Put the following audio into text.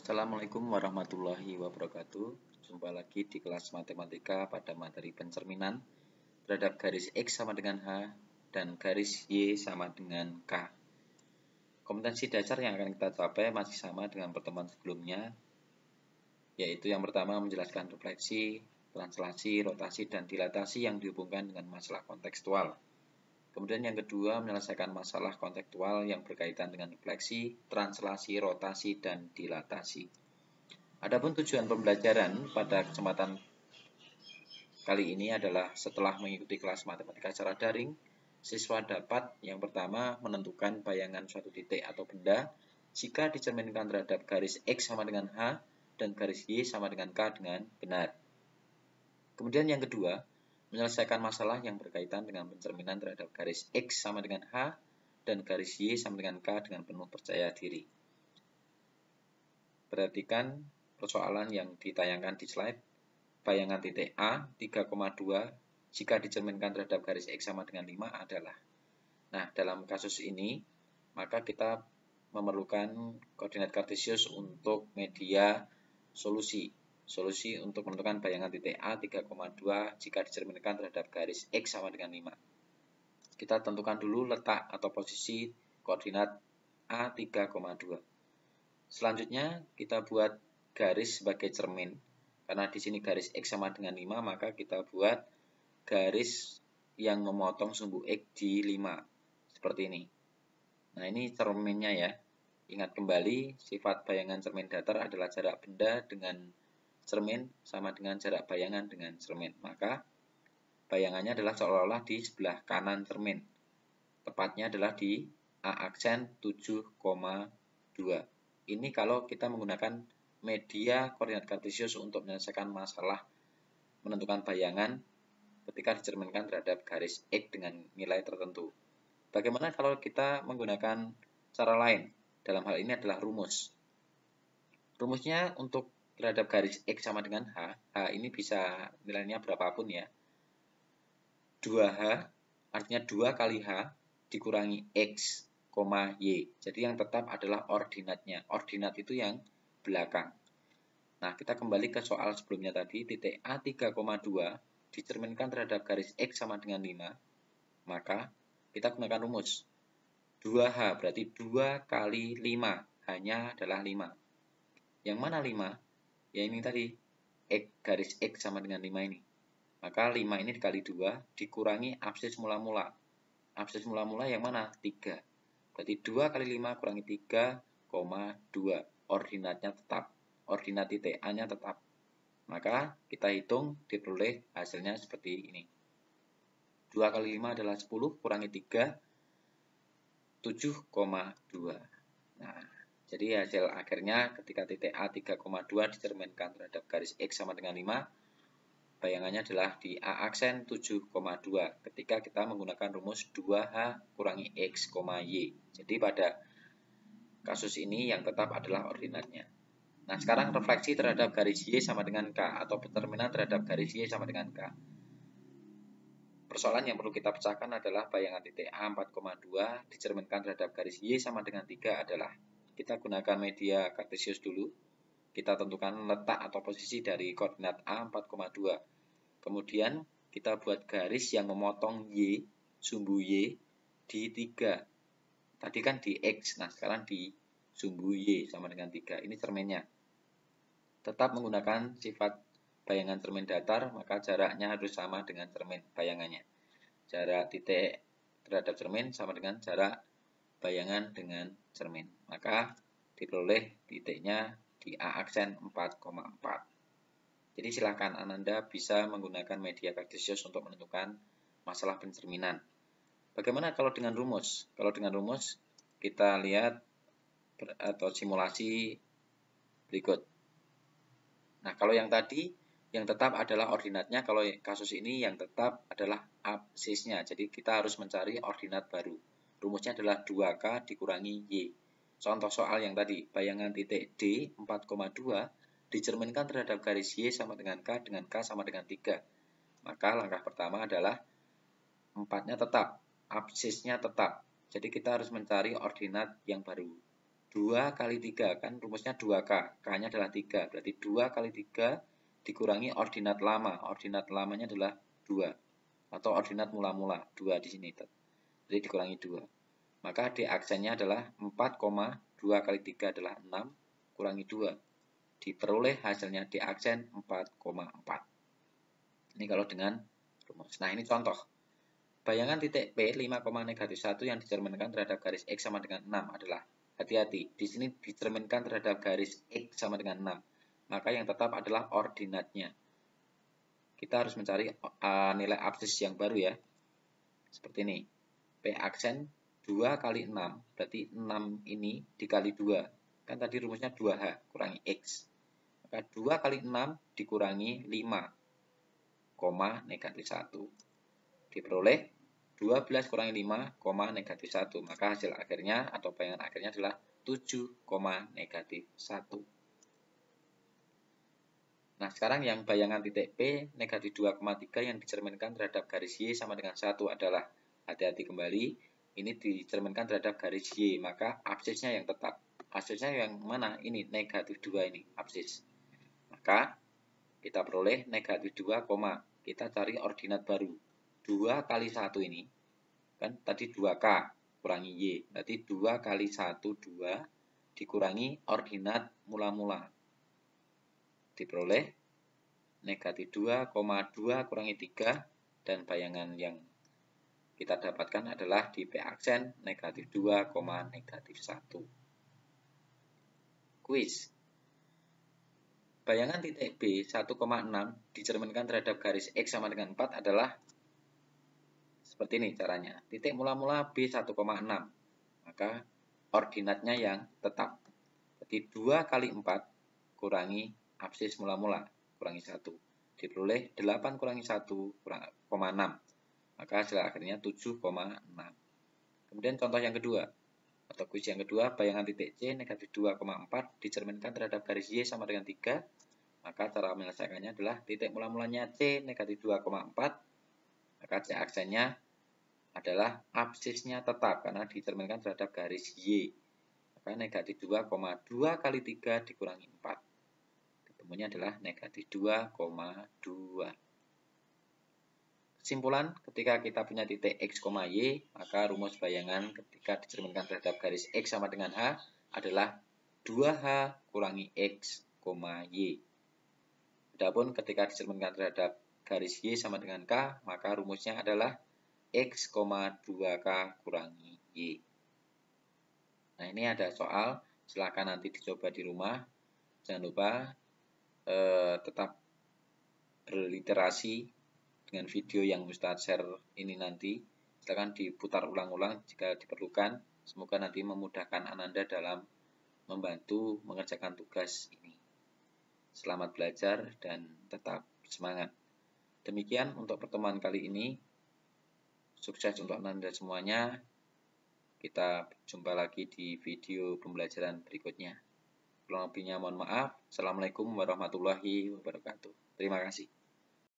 Assalamualaikum warahmatullahi wabarakatuh. Jumpa lagi di kelas matematika pada materi pencerminan terhadap garis X sama dengan H dan garis Y sama dengan K. Kompetensi dasar yang akan kita capai masih sama dengan pertemuan sebelumnya, yaitu yang pertama menjelaskan refleksi, translasi, rotasi, dan dilatasi yang dihubungkan dengan masalah kontekstual. Kemudian yang kedua, menyelesaikan masalah kontekstual yang berkaitan dengan refleksi, translasi, rotasi, dan dilatasi. Adapun tujuan pembelajaran pada kesempatan kali ini adalah setelah mengikuti kelas matematika secara daring, siswa dapat yang pertama menentukan bayangan suatu titik atau benda jika dicerminkan terhadap garis X sama dengan H dan garis Y sama dengan K dengan benar. Kemudian yang kedua, menyelesaikan masalah yang berkaitan dengan pencerminan terhadap garis X sama dengan H dan garis Y sama dengan K dengan penuh percaya diri. Perhatikan persoalan yang ditayangkan di slide. Bayangan titik A 3,2 jika dicerminkan terhadap garis X sama dengan 5 adalah. Nah, dalam kasus ini, maka kita memerlukan koordinat kartesius untuk media solusi. Solusi untuk menentukan bayangan titik A 3,2 jika dicerminkan terhadap garis X sama dengan 5. Kita tentukan dulu letak atau posisi koordinat A 3,2. Selanjutnya kita buat garis sebagai cermin. Karena di sini garis X sama dengan 5, maka kita buat garis yang memotong sumbu X di 5. Seperti ini. Nah, ini cerminnya ya. Ingat kembali, sifat bayangan cermin datar adalah jarak benda dengan cermin sama dengan jarak bayangan dengan cermin. Maka bayangannya adalah seolah-olah di sebelah kanan cermin. Tepatnya adalah di A aksen 7,2. Ini kalau kita menggunakan media koordinat kartesius untuk menyelesaikan masalah menentukan bayangan ketika dicerminkan terhadap garis X dengan nilai tertentu. Bagaimana kalau kita menggunakan cara lain? Dalam hal ini adalah rumus. Rumusnya untuk terhadap garis X sama dengan H, H ini bisa nilainya berapapun ya. 2H artinya 2 kali H dikurangi X, Y. Jadi yang tetap adalah ordinatnya. Ordinat itu yang belakang. Nah, kita kembali ke soal sebelumnya tadi. Titik A 3,2 dicerminkan terhadap garis X sama dengan 5. Maka kita gunakan rumus. 2H berarti 2 kali 5. Hanya adalah 5. Yang mana 5? Ya ini tadi. X, garis X sama dengan 5 ini. Maka 5 ini dikali 2 dikurangi absis mula-mula. Absis mula-mula yang mana? 3. Berarti 2 kali 5 kurangi 3,2. Ordinatnya tetap. Ordinat titik A-nya tetap. Maka kita hitung diperoleh hasilnya seperti ini. 2 kali 5 adalah 10, kurangi 3, 7,2. Nah, jadi hasil akhirnya ketika titik A 3,2 dicerminkan terhadap garis X sama dengan 5, bayangannya adalah di A aksen 7,2 ketika kita menggunakan rumus 2H kurangi X, Y. Jadi pada kasus ini yang tetap adalah ordinatnya. Nah, sekarang refleksi terhadap garis Y sama dengan K atau pencerminan terhadap garis Y sama dengan K. Persoalan yang perlu kita pecahkan adalah bayangan titik A 4,2 dicerminkan terhadap garis Y sama dengan 3 adalah. Kita gunakan media kartesius dulu. Kita tentukan letak atau posisi dari koordinat A 4,2. Kemudian kita buat garis yang memotong Y, sumbu Y, di 3. Tadi kan di X, nah sekarang di sumbu Y sama dengan 3. Ini cerminnya. Tetap menggunakan sifat bayangan cermin datar, maka jaraknya harus sama dengan cermin bayangannya. Jarak titik terhadap cermin sama dengan jarak bayangan dengan cermin. Maka diperoleh titiknya di A aksen 4,4. Jadi silakan Ananda bisa menggunakan media kartesius untuk menentukan masalah pencerminan. Bagaimana kalau dengan rumus? Kalau dengan rumus kita lihat atau simulasi berikut. Nah, kalau yang tadi yang tetap adalah ordinatnya, kalau kasus ini yang tetap adalah absisnya. Jadi kita harus mencari ordinat baru. Rumusnya adalah 2K dikurangi Y. Contoh soal yang tadi, bayangan titik D 4,2 dicerminkan terhadap garis Y sama dengan K sama dengan 3. Maka langkah pertama adalah 4-nya tetap, absisnya tetap. Jadi kita harus mencari ordinat yang baru. 2 kali 3, kan rumusnya 2K, K-nya adalah 3, berarti 2 kali 3 dikurangi ordinat lama, ordinat lamanya adalah 2, atau ordinat mula-mula, 2 di sini, jadi dikurangi 2. Maka D aksennya adalah 4,2 kali 3 adalah 6, kurangi 2. Diperoleh hasilnya D aksen 4,4. Ini kalau dengan rumus. Nah, ini contoh. Bayangan titik P 5,-1 yang dicerminkan terhadap garis X sama dengan 6 adalah, hati-hati, di sini dicerminkan terhadap garis X sama dengan 6. Maka yang tetap adalah ordinatnya. Kita harus mencari nilai absis yang baru ya. Seperti ini. P aksen 2 kali 6, berarti 6 ini dikali 2. Kan tadi rumusnya 2H kurangi X. Maka 2 kali 6 dikurangi 5, -1. Diperoleh 12 kurangi 5, -1. Maka hasil akhirnya atau bayangan akhirnya adalah 7, -1. Nah, sekarang yang bayangan titik P -2,3 yang dicerminkan terhadap garis Y sama dengan 1 adalah, hati-hati kembali, ini dicerminkan terhadap garis Y, maka absisnya yang tetap. Absisnya yang mana? Ini, -2 ini, absis. Maka kita peroleh -2, kita cari ordinat baru. 2 kali 1 ini, kan tadi 2K kurangi Y, berarti 2 kali 1, 2, dikurangi ordinat mula-mula. Diperoleh -2,2 kurangi 3, dan bayangan yang kita dapatkan adalah di P aksen -2, -1. Kuis. Bayangan titik B 1,6 dicerminkan terhadap garis X sama dengan 4 adalah seperti ini caranya. Titik mula-mula B 1,6. Maka ordinatnya yang tetap. Jadi 2 kali 4 kurangi absis mula-mula, kurangi 1. Diperoleh 8 kurangi 1, kurang 6. Maka hasil akhirnya 7,6. Kemudian contoh yang kedua, atau kuis yang kedua, bayangan titik C -2,4 dicerminkan terhadap garis Y sama dengan 3. Maka cara menyelesaikannya adalah titik mula-mulanya C -2,4. Maka C aksennya adalah absisnya tetap karena dicerminkan terhadap garis Y. Maka -2,2 kali 3 dikurangi 4. Ketemunya adalah -2,2. Kesimpulan, ketika kita punya titik X, Y, maka rumus bayangan ketika dicerminkan terhadap garis X sama dengan H adalah 2H kurangi X, Y. Adapun ketika dicerminkan terhadap garis Y sama dengan K, maka rumusnya adalah X, 2K kurangi Y. Nah, ini ada soal, silakan nanti dicoba di rumah. Jangan lupa tetap berliterasi dengan video yang Ustadz share ini nanti. Silakan diputar ulang-ulang jika diperlukan. Semoga nanti memudahkan Ananda dalam membantu mengerjakan tugas ini. Selamat belajar dan tetap semangat. Demikian untuk pertemuan kali ini. Sukses untuk Ananda semuanya. Kita jumpa lagi di video pembelajaran berikutnya. Kurang lebihnya mohon maaf. Assalamualaikum warahmatullahi wabarakatuh. Terima kasih.